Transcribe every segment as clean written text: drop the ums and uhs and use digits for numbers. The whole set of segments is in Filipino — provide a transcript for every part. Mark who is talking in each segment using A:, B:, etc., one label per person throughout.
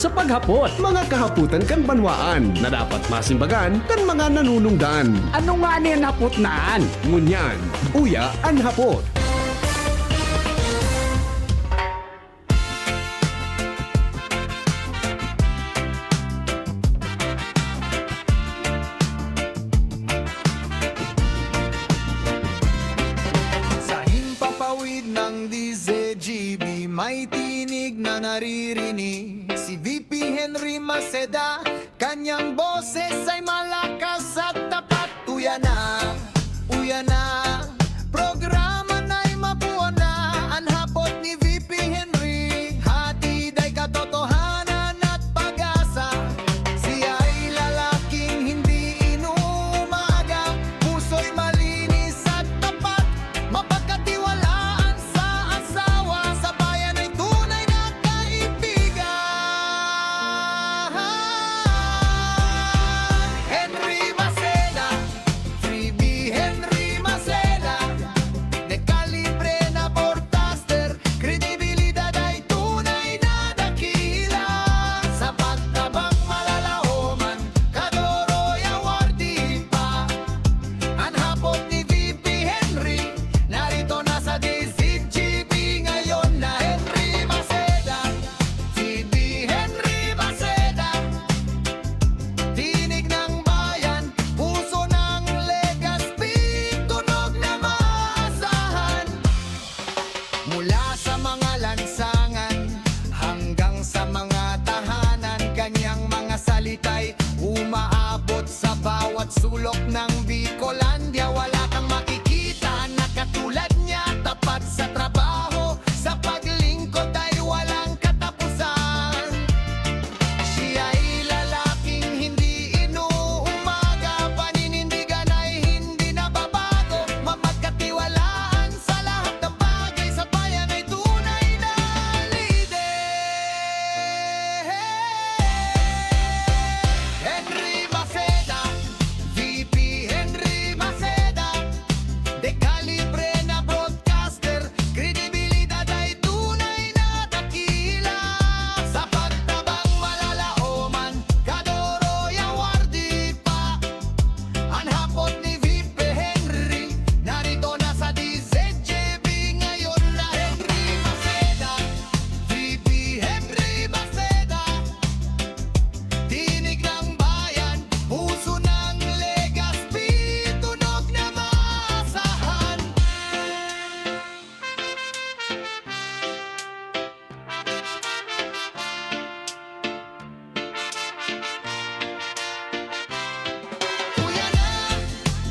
A: Sa paghapot,
B: Mga kahaputan kan banwaan na dapat masimbagan kan mga nanunungdan.
A: ano nga niyan hapot naan?
B: Ngunyan, uya an hapot.
C: Sa himpapawid ng DZGB, may tinig na naririnig. Si VP Henry Maceda, kanyang boses ay malakas at tapat. Uya na, programa na'y mabuo na. Ang hapot ni VP Henry, hatid ay katotohanan at pag-asa. Siya ay lalaking hindi inuumaga, puso'y malinis at tapat, mapagkatiwalaan sa asawa, sa bayan ay tunay na kaibigan. Henry Maceda, Freebie Henry Maceda, de calibre na broadcaster, kredibilidad ay tunay na dakila. Sa pagtabang malalaoman, kadoro'y awardin pa. Ang hapot ni VP Henry, narito na sa DZGB ngayon na Henry Maceda. VP Henry Maceda, tinig ng bayan, puso ng Legazpi, tunog na maasahan. Mula sa mga lansangan hanggang sa mga tahanan, kanyang mga salita'y umaabot sa bawat sulok ng Bicolandia. Wala kang makikita na katulad niya, tapat sa trabaho, sa paglingkod ay walang katapusan. Siya'y lalaking hindi inuumaga, paninindigan ay hindi nababago, mamagkatiwalaan sa lahat ng bagay, sa bayan ay tunay na lider. Henry Maceda, VP Henry Maceda, de calibre na broadcaster, kredibilidad ay tunay na dakila. Sa pagtabang malalaoman, kadoro'y awardin pa. Ang hapot ni VP Henry, narito na sa DZGB ngayon na Henry Maceda, VP Henry Maceda, tinig ng bayan, puso ng Legazpi, tunog na maasahan.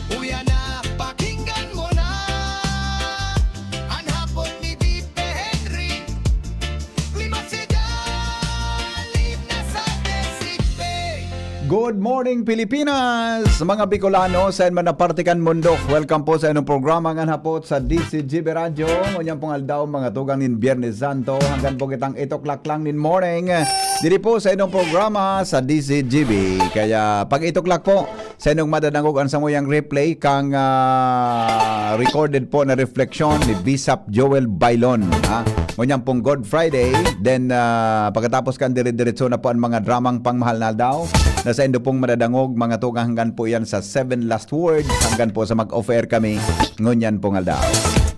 C: Uya na, pakinggan mo na. Ang hapon ni VP Henry, Maceda, live na sa Desipe.
D: Good morning Pilipinas! Mga Bicolano, saan man napartikan mundo. Welcome po sa inong programa nga hapot sa DCGB Radio. Ngunyan pong aldaw mga tugang nin Biyernes Santo hanggang po kitang 8 o'clock lang nin morning. Diri po sa inong programa sa DCGB. Kaya pag 8 o'clock po, sa inong madadangog ang samuyang replay kang recorded po na reflection ni Bishop Joel Bailon. Ngunyan pong God Friday. Then pagkatapos kan dire-diretso na po ang mga dramang pangmahal na aldaw. Nasa indo pong madadangog mga tugang hanggang po yan sa 7 last words hanggang po sa mag-offer kami ngunyan pong aldaw.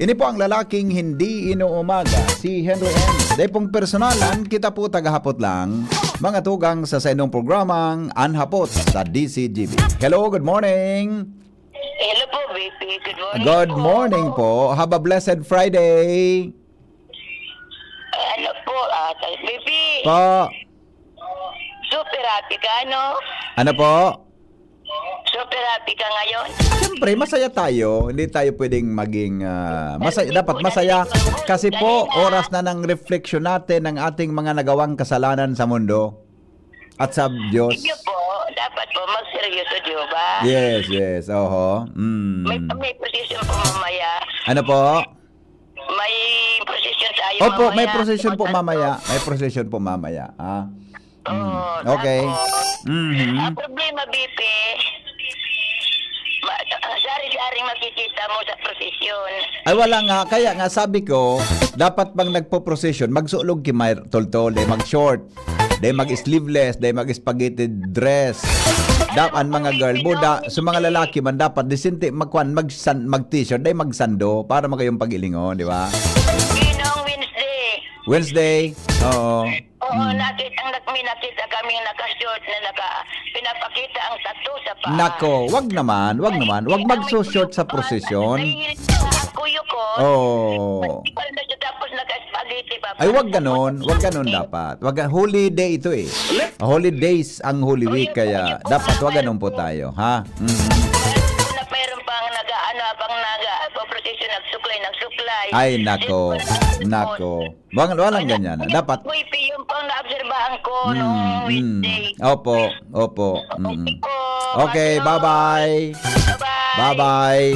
D: Ini po ang lalaking hindi inuumaga, si Henry M. Dahil pong personalan, kita po tagahapot lang mga tugang sa inong programang Anhapot sa DCGB. Hello, good morning!
E: Hello po, VP. Good morning.
D: Good morning po. Have a blessed Friday.
E: Ano po, VP?
D: Po.
E: Super happy ka, no?
D: Ano po?
E: Super happy ka ngayon?
D: Siyempre, masaya tayo. Hindi tayo pwedeng maging masaya. Dapat masaya. Kasi po, oras na ng refleksyon natin ng ating mga nagawang kasalanan sa mundo at sa Diyos.
E: Sige po, dapat po magseryoso, di ba?
D: Yes, yes. Oho.
E: May position po mamaya.
D: Ano po?
E: May position tayo
D: Opo,
E: mamaya.
D: may procession po mamaya. May procession po mamaya. Okay.
E: Ang problema, VP, sari-saring makikita mo sa prosesyon.
D: Ay wala nga, kaya nga sabi ko, dapat bang nagpo-procession, magsulog kimay toltole, mag-short. day mag-sleeveless, day mag-spaghetti dress. Dapat mga girl, buda, sa mga lalaki man dapat disente mag-t-shirt, day magsando para magayong pagilingon, di ba?
E: Ginong Wednesday.
D: Wednesday, oo.
E: Oo, nakita kami yung nakashort na pinapakita ang tattoo sa paa.
D: Nako, wag naman. Wag magsushort sa prosesyon.
E: Nahihilig ang kuyo ko.
D: Oh.
E: Tapos naka-spaghetti pa.
D: Ay, wag ganon dapat. Holy day ito eh. Holidays ang Holy Week, kaya dapat wag ganon po tayo, ha?
E: Na mayroon pang prosesyon nagsuklay.
D: Ay, nako. Walang ganyan. Dapat
E: Kuipi yung pang naobserbahan ko nung Wednesday.
D: Opo. Okay, bye-bye. Bye-bye.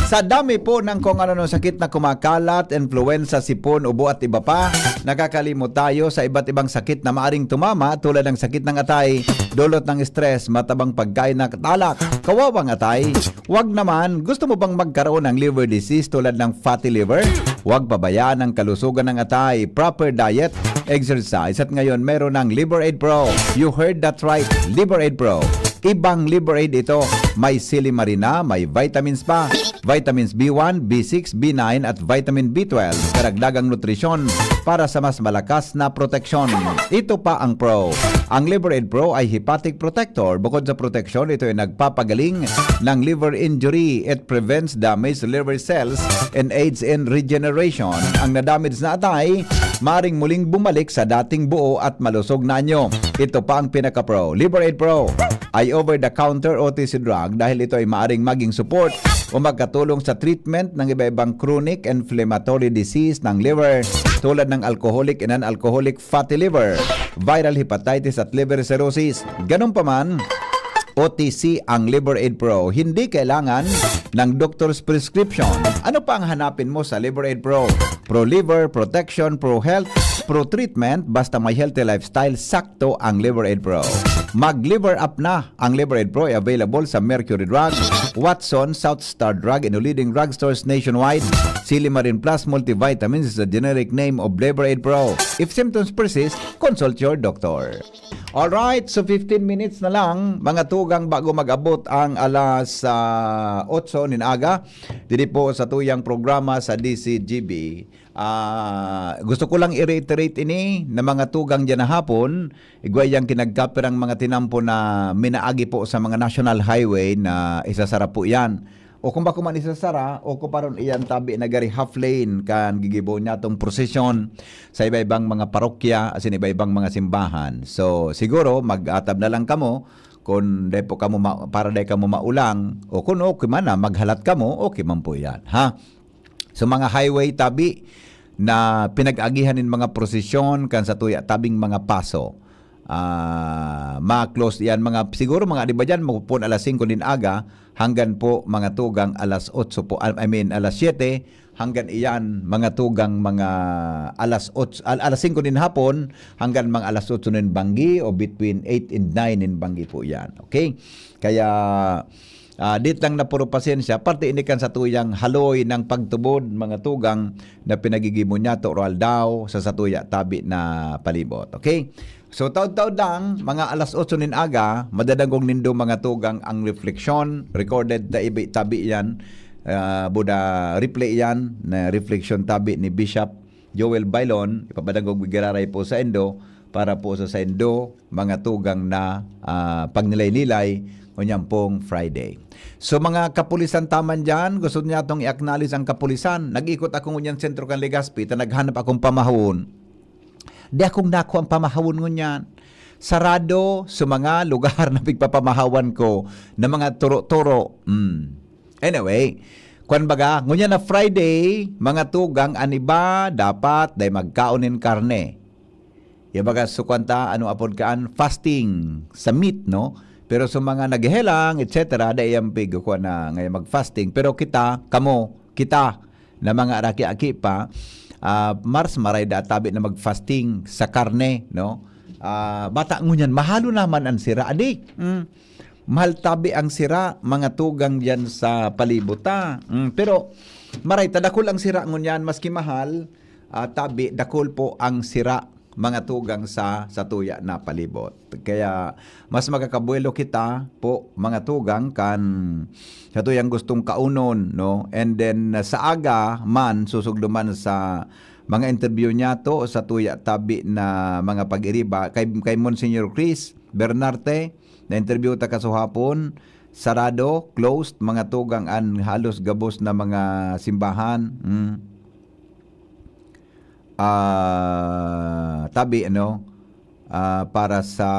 D: Sa dami po ng kung ano ng sakit na kumakalat, influenza, sipon, ubo at iba pa, nakakalimot tayo sa iba't ibang sakit na maaring tumama tulad ng sakit ng atay, dulot ng stress, matabang pagkain na talak, kawawang atay. Wag naman, gusto mo bang magkaroon ng liver disease tulad ng fatty liver? Huwag pabayaan ang kalusugan ng atay, proper diet, exercise, at ngayon meron ng Liver Aid Pro. You heard that right, Liver Aid Pro. Ibang Liver Aid ito. May silimarina, may vitamins pa. Vitamins B1, B6, B9 at vitamin B12. Karagdagang nutrisyon para sa mas malakas na proteksyon. Ito pa ang Pro. Ang Liver Aid Pro ay hepatic protector. Bukod sa proteksyon, ito ay nagpapagaling ng liver injury. It prevents damaged liver cells and aids in regeneration. Ang nadamage na atay, maring muling bumalik sa dating buo at malusog na anyo. Ito pa ang pinaka-Pro. Liver Aid Pro ay over-the-counter OTC drug dahil ito ay maaring maging support o magkatulong sa treatment ng iba-ibang chronic inflammatory disease ng liver tulad ng alcoholic and non-alcoholic fatty liver, viral hepatitis at liver cirrhosis. Ganun pa man, OTC ang Liver Aid Pro. Hindi kailangan ng doctor's prescription. Ano pa ang hanapin mo sa Liver Aid Pro? Pro liver, protection, pro health, pro treatment, basta may healthy lifestyle, sakto ang Liver Aid Pro. Mag-liver up na. Ang Liver Aid Pro ay available sa Mercury Drug, Watson, South Star Drug, and leading drugstores nationwide. Silimarin Plus Multivitamins is the generic name of Liver Aid Pro. If symptoms persist, consult your doctor. Alright, so 15 minutes na lang, mga tugang bago mag-abot ang alas 8 ninaga. Dili po sa tuyang programa sa DCGB. Gusto ko lang i-reiterate ini na mga tugang dyan na hapon, igwayang kinagkapirang mga tinampo na minaagi po sa mga national highway na isasara po yan. O kung ba man isasara, o kung paron iyan tabi na gari half lane kan gigibo niya tong prosesyon sa iba-ibang mga parokya, asin iba-ibang mga simbahan. So siguro mag-atab na lang kamo kung dahil po kamo para dahil kamo maulang, o kung okay man na maghalat kamo, okay man po yan, ha? So mga highway tabi na pinag-agihan ng mga prosesyon kan sa tuya tabing mga paso. Ma-close yan mga siguro mga di ba dyan magpupun alas 5 din aga hanggang po mga tugang alas 8 po, alas 7 hanggang iyan mga tugang mga alas 8 alas 5 din hapon hanggang mga alas 8 din Banggi o between 8 and 9 din Banggi po yan. Okay, kaya dit lang na puro pasensya, parte indikan sa tuyang haloy ng pagtubod mga tugang na pinagigimo niya to oral daw sa satuya tabi na palibot. Okay, so taod-taod lang, mga alas 8 nin aga, madadagong nindo mga tugang ang reflection, recorded na tabi yan, buda replay yan, na reflection tabi ni Bishop Joel Bailon, ipapadagong bigararay po sa Endo, para po sa Endo, mga tugang na pagnilay-nilay, kunyang pong Friday. So mga kapulisan taman dyan, gusto niya itong i-acknowledge ang kapulisan. Nag-ikot akong kunyan sentro kan Legazpi, naghanap akong pamahawon. Di akong nako ang pamahawon ngunyan. Sarado sa mga lugar na pigpapamahawan ko na mga turo-turo. Anyway, kung baga, ngunyan na Friday, mga tugang aniba dapat day magkaunin karne. Yabaga sukwanta, ano apod kaan, fasting sa meat, no? Pero sa mga naghelang, etc., day yung pig ko na ngayon mag-fasting. Pero kita na mga araki-aki pa, Mars maray da tabi na mag-fasting sa karne, no? Bata ngunyan, mahalo naman ang sira. Adik, mahal tabi ang sira, mga tugang yan sa palibuta. Pero maray, tadakol ang sira ngunyan, maski mahal, tabi, dakol po ang sira. mga tugang sa tuya na palibot. Kaya mas magakabuelo kita po mga tugang kan sa tuyang gustong kaunon, no? And then sa aga man susugduman sa mga interview niya to sa tuya tabi na mga pag-iriba kay Monsignor Chris Bernarte na interview ta kasuhapon, sarado, closed, mga tugang an halos gabos na mga simbahan. Tabi para sa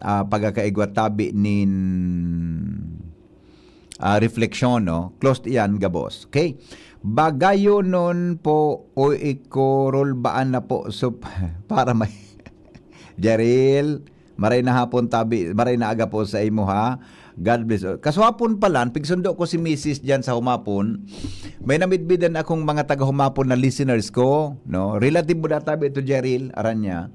D: pagkakaigwa tabi nin refleksyon, no? Closed yan gabos. Okay? Bagayo nun po o ikorol baan na po so, para may Jaril, maray na hapon tabi, maray na aga po sa imo ha. God bless. Kasuhapon pala, pigsundo ko si Mrs. diyan sa humapon. May namidbidan akong mga taga-humapon na listeners ko, no? Relative mo data ito, Jeril, aran niya.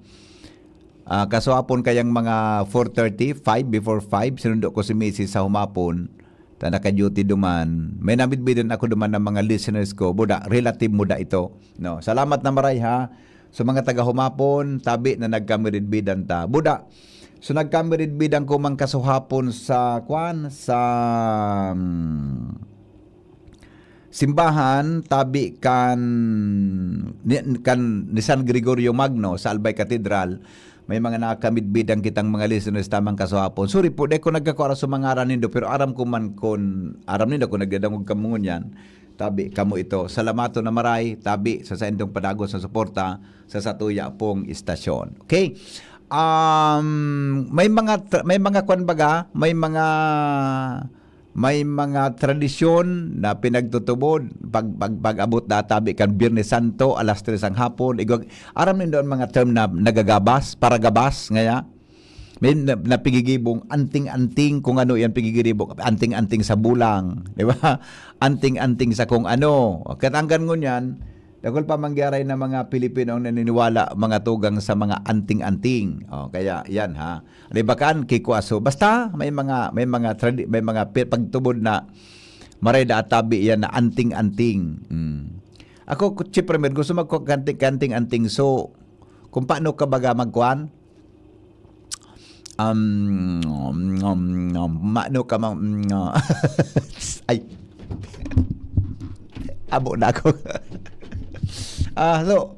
D: Kasuhapon kayang mga 4:30, 5 before 5, sinundo ko si Mrs. sa humapon. Ta naka-duty duman. May namidbidan ako duman ng mga listeners ko. Buda, relative mo da ito, no? Salamat na maray ha. Sa mga taga-humapon, tabi na nagkamiridbidan ta. Buda, so nagkamiridbidan ko mang kasuhapon sa simbahan tabi kan ni San Gregorio Magno sa Albay Cathedral. May mga nakamidbidan kitang mga listeners tamang kasuhapon. Sorry po, de ko nagkakuara sa mga aran nindo, pero aram ko man kon aram nindo kung nagdadangog kamungon yan. Tabi kamo ito. Salamato na maray, tabi sa saindong padagos sa suporta sa satuya pong istasyon. Okay? May mga kwan baga, may mga tradisyon na pinagtutubod pag abot na tabi kan Biyernes Santo alas 3 ang hapon. Aram nindo ang mga term na nagagabas, para gabas ngaya. May napigigibong anting-anting kung ano yan pigigibong anting-anting sa bulang, di ba? Anting-anting sa kung ano. Katanggan ngun yan, dagol pa mangyaray na mga Pilipino ang naniniwala mga tugang sa mga anting-anting. Kaya yan ha. Di ba kan kikuaso? Basta may mga pagtubod na maray da atabi yan na anting-anting. Ako siyempre gusto magkanting-anting so kung paano ka baga magkuan? Maano ka ay abo na ako. So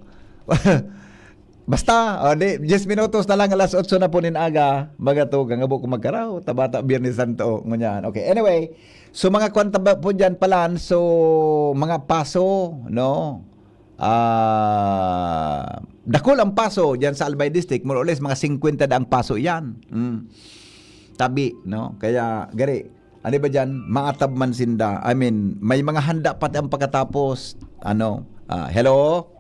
D: basta di 10 minutos na lang alas 8 na po nin aga magatugang abo ko magkaraw tabata Biyernes Santo ngunyan. Okay, anyway, so mga kwanta po diyan palan, so mga paso, no? Dakol ang paso diyan sa Albay District, more or less mga 50 ang paso yan. Tabi, no? Kaya gari, ano ba diyan, maatab man sinda. I mean, may mga handa pati ang pagkatapos. Hello?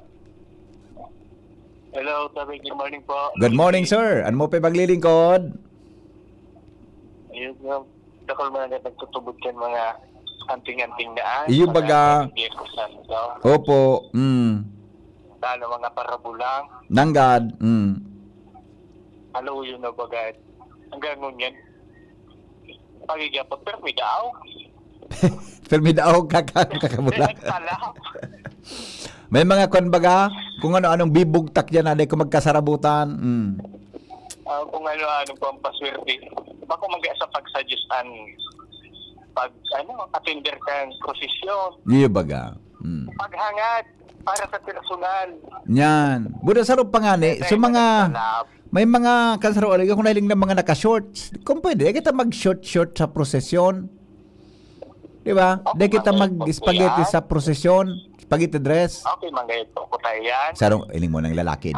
F: Hello, sabi, good morning po.
D: Good morning, sir. Ano mo pa paglilingkod?
F: Ayun, dakol mga nagtutubod kan mga anting-anting daan.
D: Iyo baga. Opo.
F: Talo mga parabulang.
D: Nanggad.
F: Halo yun na baga. Hanggang ngunyan. Pagigapot, pero may daaw.
D: Permidaog kakabula. May mga kwan baga kung ano-anong bibugtak diyan na kung magkasarabutan.
F: Kung ano-anong pampaswerte. Bako mag-asa sa pagsadyusan pag attender kang prosesyon.
D: Iyo baga.
F: Paghangad para sa personal.
D: Yan. Buda sarap pangani. So mga may mga kansaro kung nahiling na mga naka-shorts. Kung pwede, kita mag-short sa prosesyon. Di ba? Di kita mag-spaghetti sa prosesyon. Spaghetti dress.
F: Okay, manggayto ko tayo yan.
D: Sarong, iling mo ng lalaki.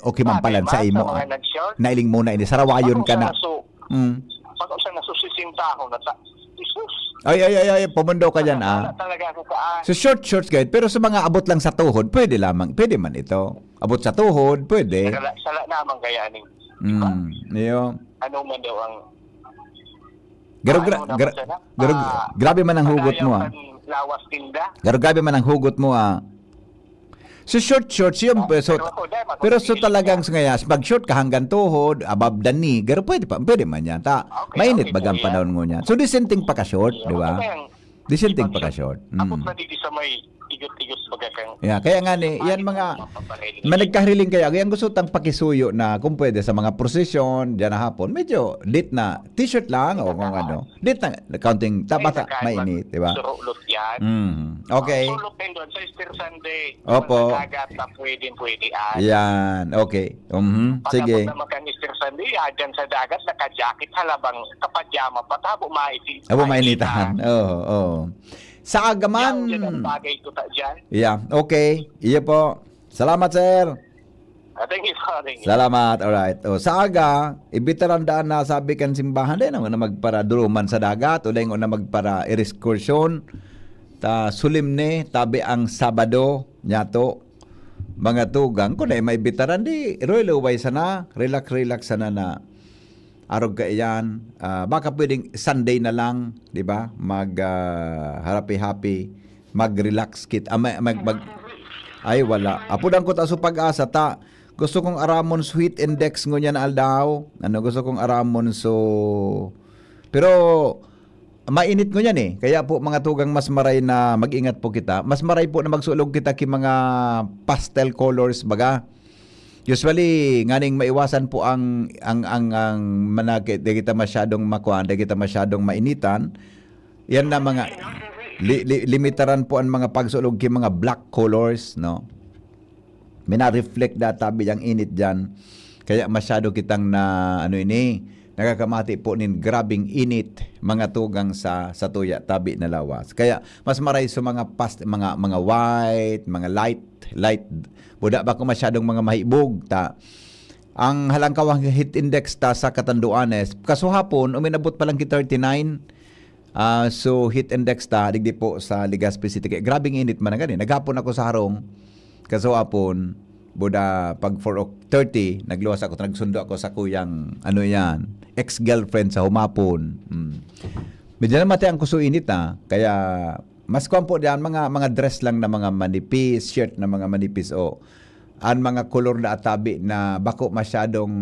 D: Okay man palan sa imo.
F: Sa mga nag-short.
D: Nailing muna ini. Sarawayon ka na.
F: Pag usang nasusisinta ako na Jesus.
D: Ay, pumundo ka dyan
F: Talaga ako sa
D: So shorts guys, pero sa mga abot lang sa tuhod, pwede man ito. Abot sa tuhod, pwede.
F: Sala naman kaya ning.
D: Iyo.
F: Ano man daw ang
D: grabe man ang hugot mo
F: lawas tinda.
D: Grabe man ang hugot mo So shorts yun. Pero so talagang ngayas, pag short ka hanggang tuhod, above the knee, pwede man yan. Mainit bagang panahon mo yan. So dissenting pa ka short, di ba? Dissenting pa ka short.
F: Abot na dito sa may tigot-tigot baga kang
D: Yeah, kaya nga ni, yan mga managkahriling kaya, yan gusto tang pakisuyo na kung pwede sa mga prosesyon, diyan na hapon, medyo lit na, t-shirt lang o kung ano, lit na, counting, bata, mainit, di ba?
F: Surulot yan.
D: Okay.
F: Surulot din doon sa Easter Sunday.
D: Opo.
F: Sa dagat na pwede.
D: Yan, okay. Sige.
F: Pagkabot naman kang Easter Sunday, dyan sa dagat, naka-jacket, halabang kapajama pa, tabo maiti.
D: Abo mainitahan. Oo. Sa agaman.
F: Yan ang bagay ko ta dyan.
D: Yeah, okay. Iya po. Salamat, sir.
F: Thank you, thank you.
D: Salamat. Alright. O, sa aga, ibitarandaan na sabi kan simbahan din na magpara duluman sa dagat o na magpara excursion. Ta sulimne tabi ang Sabado nyato mga tugang ko na may bitaran di roy-luway sana relax sana na arog ka iyan. Baka pwedeng Sunday na lang, di ba? Mag happy, mag-relax kit. Ay wala. Apudan ko ta sa pag-asa ta. Gusto kong aramon sweet index ngunya na aldaw. Gusto kong aramon pero mainit ngunya ni. Kaya po mga tugang mas maray na mag-ingat po kita. Mas maray po na magsulog kita ki mga pastel colors baga. Usually nganing maiwasan po ang manakit, di kita masyadong makuan, di kita masyadong mainitan. Yan na mga limitaran po ang mga pagsulog ki mga black colors, no. Mina-reflect tabi ang init diyan. Kaya masyado kitang nakakamati po nin grabing init mga tugang sa tuya tabi na lawas. Kaya mas maray sa mga mga white, mga light buda ba ko masyadong mga mahibog ta. Ang halangkawang heat index ta sa Catanduanes kaso hapon uminabot pa lang ki 39. So heat index ta digdi po sa Legazpi City. Kaya grabing init man gani. Naghapon ako sa harong kaso hapon buda pag 4:30 nagluwas ako, nagsundo ako sa kuyang ex-girlfriend sa humapon. Medyo na mati ang kuso init kaya mas kuwan po diyan mga dress lang na mga manipis, shirt na mga manipis o ang mga color na atabi na bako masyadong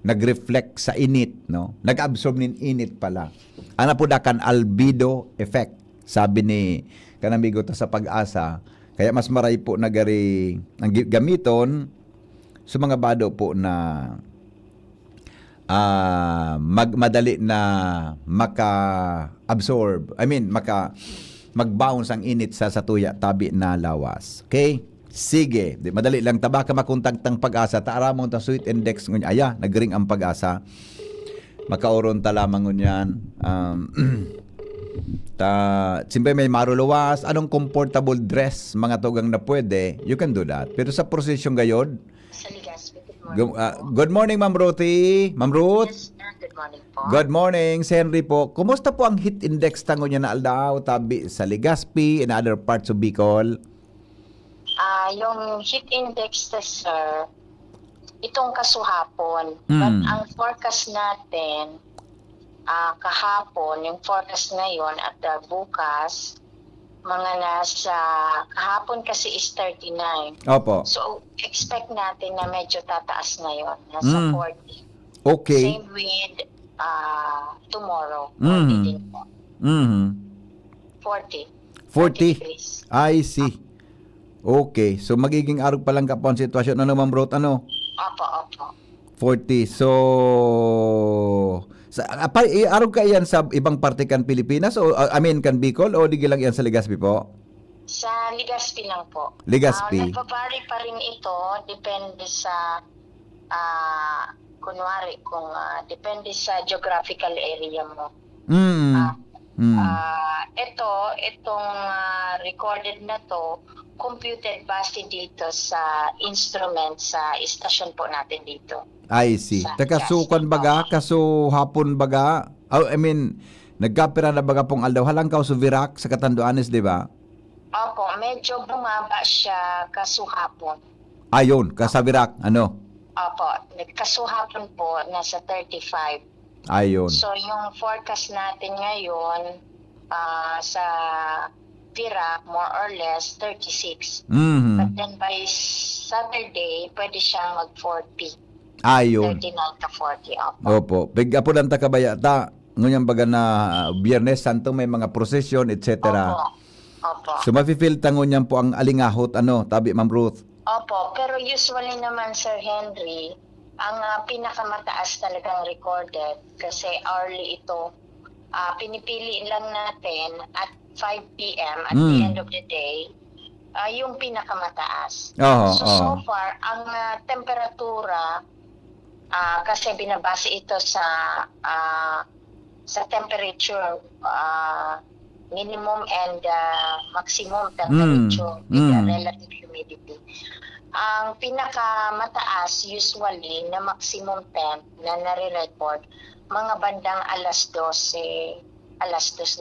D: nag-reflect sa init, no? Nag-absorb nin init pala. Ana po dakan albedo effect, sabi ni kanamigo ta sa pag-asa. Kaya mas maray po nagari ang gamiton sa mga bado po na madali na maka-absorb. Mag-bounce ang init sa tuya tabi na lawas. Okay? Sige. Madali lang taba ka makontaktang pag-asa. Taaramon ta sweet index ngun. Aya, nagring ang pag-asa. Makauron ta lamang ngun yan. Siyempre may maruluwas. Anong comfortable dress mga tugang na pwede, you can do that. Pero sa prosesyon gayod, good morning, Ma'am Ruthie. Ma'am Ruth?
E: Yes, good morning po.
D: Good morning, si Henry po. Kumusta po ang heat index tango niya na aldaw, tabi sa Legazpi and other parts of Bicol?
E: Yung heat index test, sir, itong kasuhapon. But ang forecast natin, kahapon, yung forecast ngayon at bukas, mga nasa, kahapon kasi is 39.
D: Opo.
E: So, expect natin na medyo tataas ngayon. Nasa 40.
D: Okay.
E: Same with tomorrow. 40 din po. 40 degrees.
D: I see. Okay. So, magiging arog pa lang ka po ang sitwasyon. Ano, Ma'am Ruth? Ano?
E: Opo.
D: 40. So, arog ka yan sa ibang parte kan Pilipinas o kan Bicol o di lang yan sa Legazpi po?
E: Sa Legazpi lang po.
D: Legazpi.
E: Nagpapari pa rin ito, depende sa kunwari kung depende sa geographical area mo. Itong recorded na to, computed base dito sa instrument sa istasyon po natin dito.
D: I see. Takasukan baga, kaso hapon baga. Nagkapira na baga pong aldaw. Halangkaw sa Virac, sa Catanduanes, di ba?
E: Opo, medyo bumaba siya kaso hapon.
D: Ayun, sa Virac, ano?
E: Opo, kaso hapon po, nasa 35.
D: Ayun.
E: So, yung forecast natin ngayon sa Virac, more or less, 36. But then by Saturday, pwede siyang mag-40.
D: Ayun.
E: 39 to 40.
D: Opo. Apo lang ta kabaya ta. Ngunyang baga na Biyernes Santo may mga prosesyon, etc.
E: Opo.
D: So mafe-feel tangon niyan po ang alingahot tabi Ma'am Ruth.
E: Opo, pero usually naman, Sir Henry, ang pinakamataas talagang recorded kasi hourly ito, pinipili lang natin at 5 p.m. at the end of the day, yung pinakamataas. So far, ang temperatura, kasi binabase ito sa temperature, minimum and maximum temperature with the relative humidity. Ang pinakamataas usually na maximum temp na nare-record mga bandang alas 12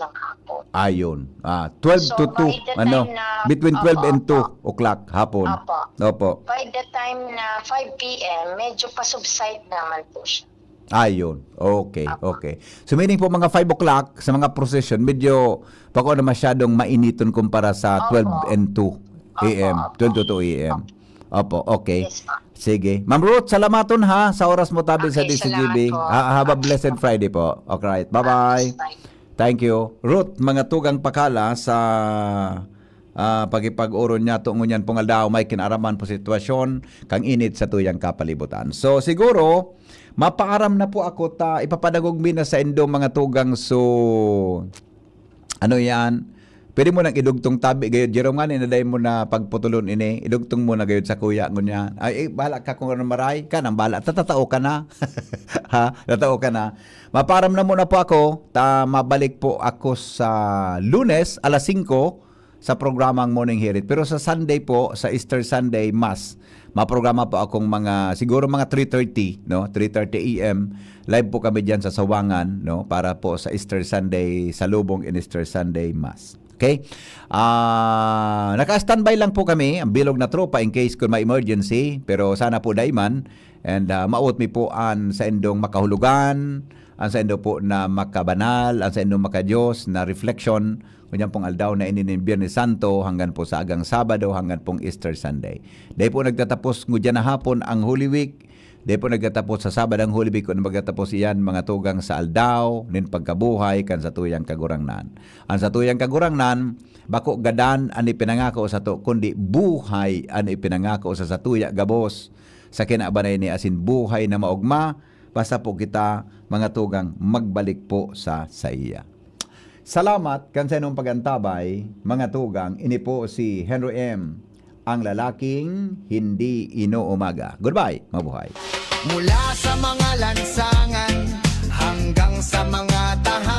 E: ng hapon.
D: Ayun. 12 to 2. Between 12 and 2 o'clock hapon. Opo.
E: By the time na 5 p.m., medyo pa-subside naman po siya.
D: Ayun. Okay. So meaning po mga 5 o'clock sa mga procession, medyo bako na masyadong mainiton kumpara sa 12 and 2 a.m. 12 to 2 a.m. Opo, okay.
E: Yes, ma'am.
D: Sige. Ma'am Ruth, salamaton ha sa oras mo tabi sa
E: Okay,
D: DCGB.
E: salamat po.
D: Have a blessed Friday po. Okay, bye-bye.
E: Bye.
D: Thank you. Ruth, mga tugang pakala sa pagipag-uron niya tungo niyan pong aldaw may kinaraman po sitwasyon kang init sa tuyang kapalibutan. So siguro mapaaram na po ako ipapadagog mina sa indo mga tugang yan. Pwede mo nang idugtong tabi gayud Jerome nga inaday mo na pagputulon ini idugtong mo na gayud sa kuya ngunya. Ay bahala ka kung ano maray ka nang bahala tatatao ka na. Ha, tatao ka na. Maparam na muna po ako mabalik po ako sa Lunes alas 5 sa programang Morning Herit. Pero sa Sunday po, sa Easter Sunday Mass, maprograma po akong siguro mga 3:30 a.m. Live po kami diyan sa Sawangan para po sa Easter Sunday salubong in Easter Sunday Mass. Okay? Naka-standby lang po kami, ang bilog na tropa in case kung may emergency. Pero sana po daiman. And maot mi po an sa indong makahulugan, ang sa indo po na makabanal, ang sa indong makadiyos na reflection. Kunyan pong aldaw na inin Biyernes Santo hanggang po sa agang Sabado hanggang pong Easter Sunday. Dahil po nagtatapos ngudyan na hapon ang Holy Week. Dahil po nagtatapos sa Sabado ang Holy Week kung magtatapos iyan mga tugang sa aldaw, nin pagkabuhay kan sa tuyang kagurangnan. Ang sa tuyang kagurangnan, bako gadan ang ipinangako sa to, kundi buhay ang ipinangako sa tuya gabos. Sa kinabanay ni asin buhay na maugma, basta po kita mga tugang magbalik po sa iya. Salamat kan sa inong pagantabay, mga tugang. Ini po si Henry M., ang lalaking hindi inuumaga. Goodbye, mabuhay.
C: Mula sa mga lansangan hanggang sa mga tahanan.